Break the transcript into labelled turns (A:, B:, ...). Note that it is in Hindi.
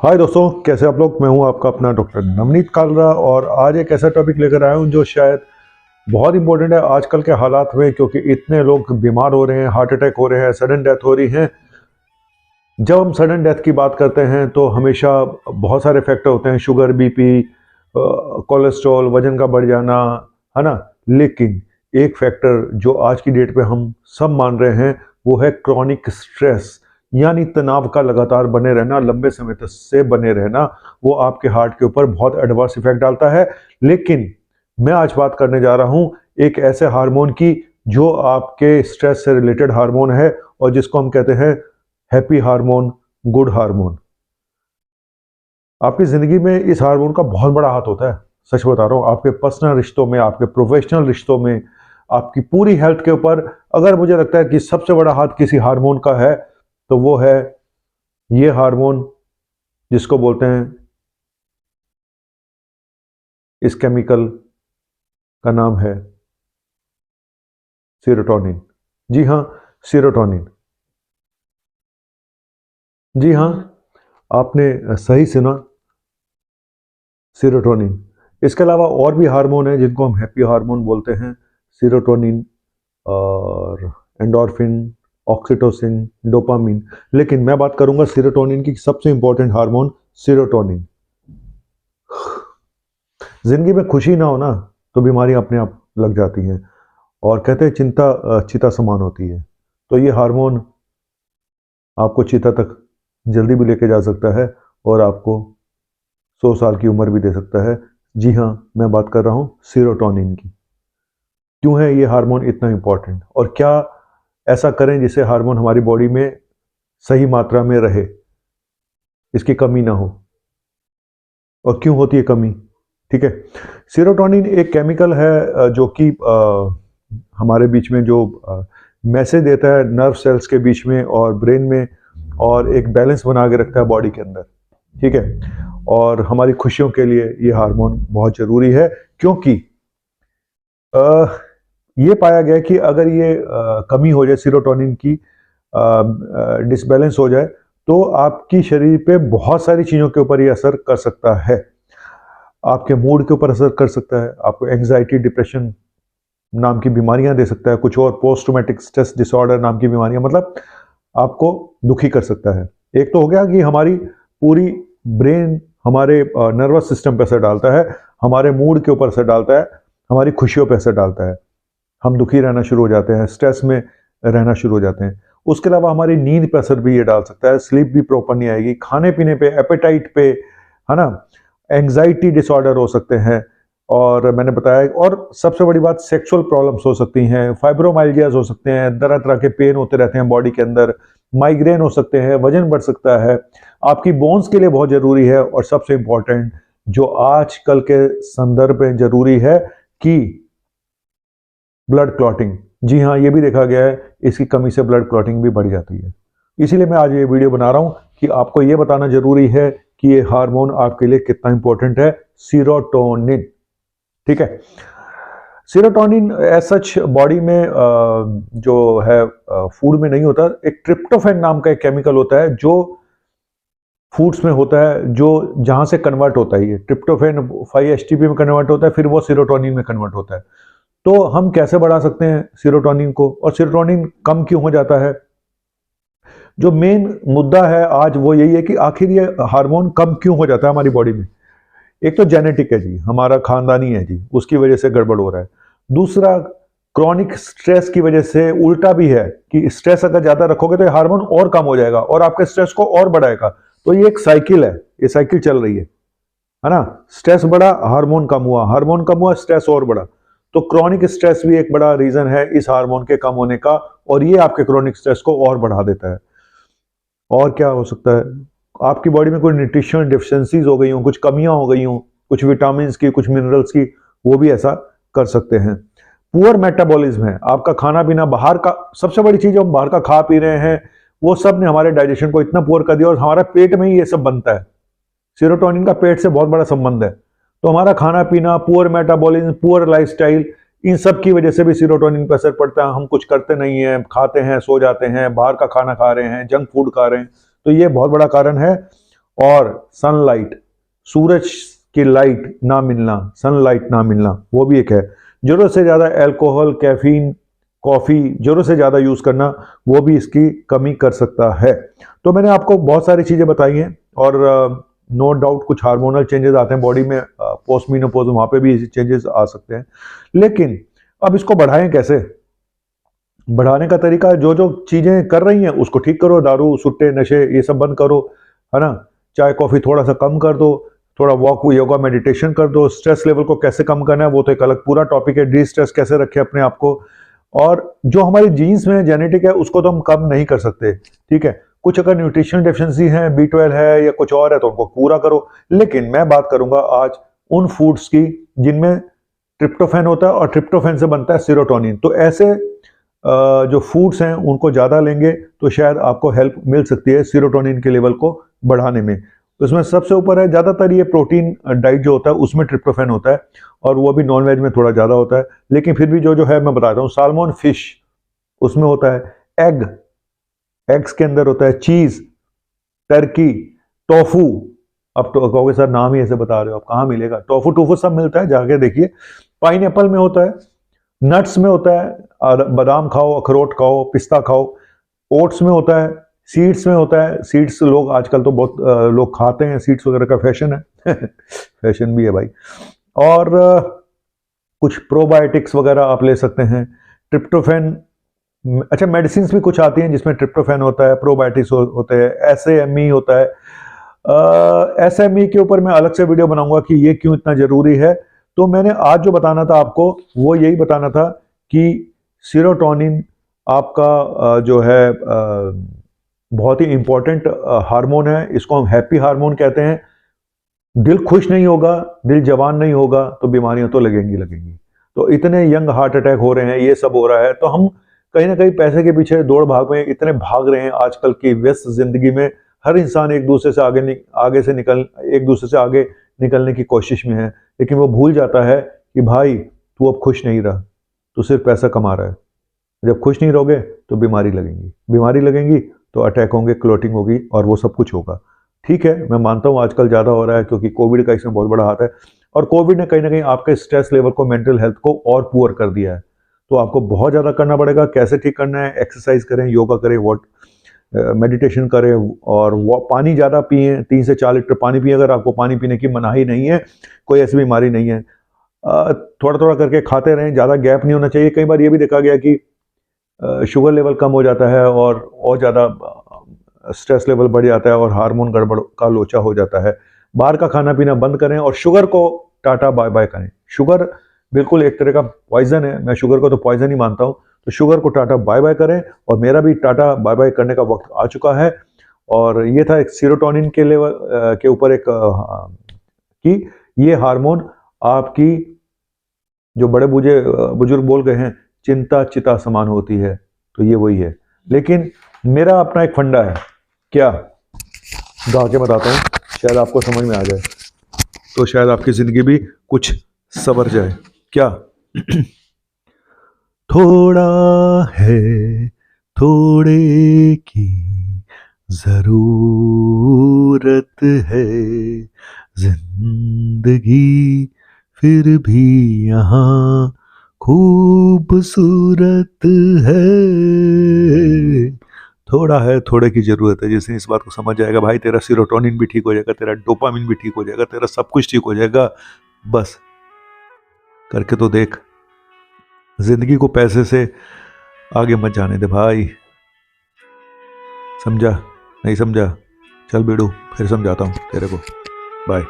A: हाय दोस्तों, कैसे आप लोग। मैं हूं आपका अपना डॉक्टर नवनीत कालरा और आज एक ऐसा टॉपिक लेकर आया हूं जो शायद बहुत इंपॉर्टेंट है आजकल के हालात में, क्योंकि इतने लोग बीमार हो रहे हैं, हार्ट अटैक हो रहे हैं, सडन डेथ हो रही है। जब हम सडन डेथ की बात करते हैं तो हमेशा बहुत सारे फैक्टर होते हैं, शुगर, बीपी, कोलेस्ट्रॉल, वजन का बढ़ जाना, है ना। लेकिन एक फैक्टर जो आज की डेट पे हम सब मान रहे हैं वो है क्रॉनिक स्ट्रेस, यानी तनाव का लगातार बने रहना, लंबे समय तक से बने रहना। वो आपके हार्ट के ऊपर बहुत एडवर्स इफेक्ट डालता है। लेकिन मैं आज बात करने जा रहा हूं एक ऐसे हार्मोन की जो आपके स्ट्रेस से रिलेटेड हार्मोन है और जिसको हम कहते हैं हैप्पी हार्मोन, गुड हार्मोन। आपकी जिंदगी में इस हार्मोन का बहुत बड़ा हाथ होता है। सच बता रहा हूं, आपके पर्सनल रिश्तों में, आपके प्रोफेशनल रिश्तों में, आपकी पूरी हेल्थ के ऊपर अगर मुझे लगता है कि सबसे बड़ा हाथ किसी हार्मोन का है तो वो है ये हार्मोन जिसको बोलते हैं, इस केमिकल का नाम है सीरोटोनिन। जी हाँ, सीरोटोनिन। जी हाँ, आपने सही सुना, सीरोटोनिन। इसके अलावा और भी हार्मोन है जिनको हम हैप्पी हार्मोन बोलते हैं। सीरोटोनिन और एंडोर्फिन, ऑक्सीटोसिन, डोपामिन। लेकिन मैं बात करूंगा सीरोटोनिन की, सबसे इंपॉर्टेंट हार्मोन सीरोटोनिन। जिंदगी में खुशी ना हो ना तो बीमारी अपने आप लग जाती हैं, और कहते हैं चिंता चिता समान होती है। तो ये हार्मोन आपको चिता तक जल्दी भी लेके जा सकता है और आपको 100 साल की उम्र भी दे सकता है। जी हाँ, मैं बात कर रहा हूँ सीरोटोनिन की। क्यों है ये हार्मोन इतना इंपॉर्टेंट और क्या ऐसा करें जिससे हार्मोन हमारी बॉडी में सही मात्रा में रहे, इसकी कमी ना हो। और क्यों होती है कमी, ठीक है। सीरोटोनिन एक केमिकल है जो कि हमारे बीच में जो मैसेज देता है नर्व सेल्स के बीच में और ब्रेन में, और एक बैलेंस बना के रखता है बॉडी के अंदर, ठीक है। और हमारी खुशियों के लिए ये हार्मोन बहुत जरूरी है, क्योंकि ये पाया गया कि अगर ये कमी हो जाए सीरोटोनिन की, डिसबैलेंस हो जाए, तो आपकी शरीर पे बहुत सारी चीज़ों के ऊपर ये असर कर सकता है। आपके मूड के ऊपर असर कर सकता है, आपको एंग्जाइटी, डिप्रेशन नाम की बीमारियां दे सकता है, कुछ और पोस्ट ट्रॉमेटिक स्ट्रेस डिसऑर्डर नाम की बीमारियां, मतलब आपको दुखी कर सकता है। एक तो हो गया कि हमारी पूरी ब्रेन हमारे नर्वस सिस्टम पर असर डालता है, हमारे मूड के ऊपर असर डालता है, हमारी खुशियों पर असर डालता है। हम दुखी रहना शुरू हो जाते हैं, स्ट्रेस में रहना शुरू हो जाते हैं। उसके अलावा हमारी नींद पर असर भी ये डाल सकता है, स्लीप भी प्रॉपर नहीं आएगी, खाने पीने पे, एपेटाइट पे, है ना। एंग्जाइटी डिसऑर्डर हो सकते हैं, और मैंने बताया, और सबसे बड़ी बात सेक्सुअल प्रॉब्लम्स हो सकती हैं, फाइब्रोमाइल्जियाज हो सकते हैं, तरह तरह के पेन होते रहते हैं बॉडी के अंदर, माइग्रेन हो सकते हैं, वजन बढ़ सकता है। आपकी बोन्स के लिए बहुत जरूरी है, और सबसे इंपॉर्टेंट जो आजकल के संदर्भ में जरूरी है कि ब्लड क्लॉटिंग। जी हाँ, ये भी देखा गया है, इसकी कमी से ब्लड क्लॉटिंग भी बढ़ जाती है। इसीलिए मैं आज ये वीडियो बना रहा हूं कि आपको ये बताना जरूरी है कि ये हार्मोन आपके लिए कितना इंपॉर्टेंट है, सीरोटोनिन, ठीक है। सीरोटोनिन एज सच बॉडी में जो है फूड में नहीं होता। एक ट्रिप्टोफैन नाम का एक केमिकल होता है जो फूड्स में होता है, जो जहां से कन्वर्ट होता है, ये ट्रिप्टोफैन 5-HTP में कन्वर्ट होता है, फिर वो सीरोटोनिन में कन्वर्ट होता है। तो हम कैसे बढ़ा सकते हैं सीरोटोनिन को, और सीरोटोनिन कम क्यों हो जाता है। जो मेन मुद्दा है आज वो यही है कि आखिर ये हार्मोन कम क्यों हो जाता है हमारी बॉडी में। एक तो जेनेटिक है जी, हमारा खानदानी है जी, उसकी वजह से गड़बड़ हो रहा है। दूसरा, क्रॉनिक स्ट्रेस की वजह से उल्टा भी है कि स्ट्रेस अगर ज्यादा रखोगे तो ये हार्मोन और कम हो जाएगा और आपके स्ट्रेस को और बढ़ाएगा। तो ये एक साइकिल है, ये साइकिल चल रही है ना। स्ट्रेस बढ़ा, हार्मोन कम हुआ, हार्मोन कम हुआ, स्ट्रेस और बढ़ा। तो क्रॉनिक स्ट्रेस भी एक बड़ा रीजन है इस हार्मोन के कम होने का, और ये आपके क्रॉनिक स्ट्रेस को और बढ़ा देता है। और क्या हो सकता है, आपकी बॉडी में कोई न्यूट्रिशन डिफिशियंसीज हो गई हो, कुछ कमियां हो गई हो, कुछ विटामिन की, कुछ मिनरल्स की, वो भी ऐसा कर सकते हैं। पुअर मेटाबॉलिज्म है, आपका खाना पीना, बाहर का, सबसे बड़ी चीज हम बाहर का खा पी रहे हैं, वो सब ने हमारे डाइजेशन को इतना पुअर कर दिया, और हमारा पेट में ही ये सब बनता है। सीरोटोनिन का पेट से बहुत बड़ा संबंध है। तो हमारा खाना पीना, पुअर मेटाबॉलिज्म, पुअर लाइफस्टाइल, इन सब की वजह से भी सीरोटोनिन पर असर पड़ता है। हम कुछ करते नहीं है, खाते हैं, सो जाते हैं, बाहर का खाना खा रहे हैं, जंक फूड खा रहे हैं, तो ये बहुत बड़ा कारण है। और सनलाइट, सूरज की लाइट ना मिलना, सनलाइट ना मिलना, वो भी एक है। जरूरत से ज़्यादा अल्कोहल, कैफीन, कॉफ़ी जरूरत से ज़्यादा यूज़ करना, वो भी इसकी कमी कर सकता है। तो मैंने आपको बहुत सारी चीज़ें बताई हैं, और नो डाउट कुछ हार्मोनल चेंजेस आते हैं बॉडी में, पोस्ट मीनोपॉज, वहाँ पे भी चेंजेस आ सकते हैं। लेकिन अब इसको बढ़ाएं कैसे? बढ़ाने का तरीका, जो जो चीज़ें कर रही हैं उसको ठीक करो, दारू, सुट्टे, नशे, ये सब बंद करो, है ना। चाय कॉफ़ी थोड़ा सा कम कर दो, थोड़ा वॉक, योगा, मेडिटेशन कर दो। स्ट्रेस लेवल को कैसे कम करना है वो तो एक अलग पूरा टॉपिक है। डी स्ट्रेस कैसे रखें अपने आप को, और जो हमारी जीन्स में जेनेटिक है उसको तो हम कम नहीं कर सकते, ठीक है। कुछ अगर न्यूट्रिशनल डेफिशिएंसी है, B12 है या कुछ और है, तो उनको पूरा करो। लेकिन मैं बात करूंगा आज उन फूड्स की जिनमें ट्रिप्टोफैन होता है, और ट्रिप्टोफैन से बनता है सीरोटोनिन। तो ऐसे जो फूड्स हैं उनको ज़्यादा लेंगे तो शायद आपको हेल्प मिल सकती है सीरोटोनिन के लेवल को बढ़ाने में। तो इसमें सबसे ऊपर है, ज़्यादातर ये प्रोटीन डाइट जो होता है उसमें ट्रिप्टोफैन होता है, और वो भी नॉन वेज में थोड़ा ज़्यादा होता है। लेकिन फिर भी जो जो है मैं बताता हूँ, साल्मोन फिश उसमें होता है, एग, एग्स के अंदर होता है, चीज़, टर्की, टोफू। अब तो कहोगे सर नाम ही ऐसे बता रहे हो, अब कहाँ मिलेगा? टोफू टोफू सब मिलता है, जाके देखिए। पाइनएप्पल में होता है, नट्स में होता है, बादाम खाओ, अखरोट खाओ, पिस्ता खाओ। ओट्स में होता है, सीड्स में होता है। सीड्स लोग आजकल तो बहुत लोग खाते हैं, सीड्स वगैरह का फैशन है फैशन भी है भाई। और कुछ प्रोबायोटिक्स वगैरह आप ले सकते हैं। ट्रिप्टोफैन, अच्छा मेडिसिन भी कुछ आती हैं जिसमें ट्रिप्टोफैन होता है, प्रोबायोटिक्स होते हैं, SAMe होता है। SME के ऊपर मैं अलग से वीडियो बनाऊंगा कि ये क्यों इतना जरूरी है। तो मैंने आज जो बताना था आपको वो यही बताना था कि सीरोटोनिन आपका जो है बहुत ही इंपॉर्टेंट हार्मोन है। इसको हम हैप्पी हार्मोन कहते हैं। दिल खुश नहीं होगा, दिल जवान नहीं होगा तो बीमारियां तो लगेंगी लगेंगी। तो इतने यंग हार्ट अटैक हो रहे हैं, ये सब हो रहा है, तो हम कहीं ना कहीं पैसे के पीछे दौड़ भाग में इतने भाग रहे हैं आजकल की व्यस्त जिंदगी में। हर इंसान एक दूसरे से एक दूसरे से आगे निकलने की कोशिश में है, लेकिन वो भूल जाता है कि भाई तू अब खुश नहीं रहा, तू सिर्फ पैसा कमा रहा है। जब खुश नहीं रहोगे तो बीमारी लगेंगी तो अटैक होंगे, क्लोटिंग होगी, और वो सब कुछ होगा। ठीक है, मैं मानता हूँ आजकल ज़्यादा हो रहा है क्योंकि कोविड का इसमें बहुत बड़ा हाथ है, और कोविड ने कहीं ना कहीं आपके स्ट्रेस लेवल को, मेंटल हेल्थ को और पुअर कर दिया है। तो आपको बहुत ज़्यादा करना पड़ेगा। कैसे ठीक करना है? एक्सरसाइज करें, योगा करें, मेडिटेशन करें, और वो पानी ज़्यादा पिएं, 3 से 4 लीटर पानी पिएं। अगर आपको पानी पीने की मनाही नहीं है, कोई ऐसी बीमारी नहीं है, थोड़ा थोड़ा करके खाते रहें, ज़्यादा गैप नहीं होना चाहिए। कई बार ये भी देखा गया कि शुगर लेवल कम हो जाता है और ज़्यादा स्ट्रेस लेवल बढ़ जाता है और हार्मोन गड़बड़ का लोचा हो जाता है। बाहर का खाना पीना बंद करें और शुगर को टाटा बाय बाय करें। शुगर बिल्कुल एक तरह का पॉइजन है, मैं शुगर को तो पॉइजन ही मानता हूँ। तो शुगर को टाटा बाय बाय करें, और मेरा भी टाटा बाय बाय करने का वक्त आ चुका है। और ये था एक सीरोटोनिन के लेवल के ऊपर एक कि ये हार्मोन आपकी, जो बड़े बुजुर्ग बोल गए हैं, चिंता चिता समान होती है, तो ये वही है। लेकिन मेरा अपना एक फंडा है, क्या गा के बताता हूँ, शायद आपको समझ में आ जाए, तो शायद आपकी जिंदगी भी कुछ सवर जाए। क्या? थोड़ा है थोड़े की जरूरत है, जिंदगी फिर भी यहाँ खूबसूरत है। थोड़ा है, थोड़े की जरूरत है। जिसने इस बात को समझ जाएगा, भाई तेरा सीरोटोनिन भी ठीक हो जाएगा, तेरा डोपामिन भी ठीक हो जाएगा, तेरा सब कुछ ठीक हो जाएगा। बस करके तो देख। जिंदगी को पैसे से आगे मत जाने दे भाई। समझा? नहीं समझा? चल बेड़ू, फिर समझाता हूँ तेरे को। बाय।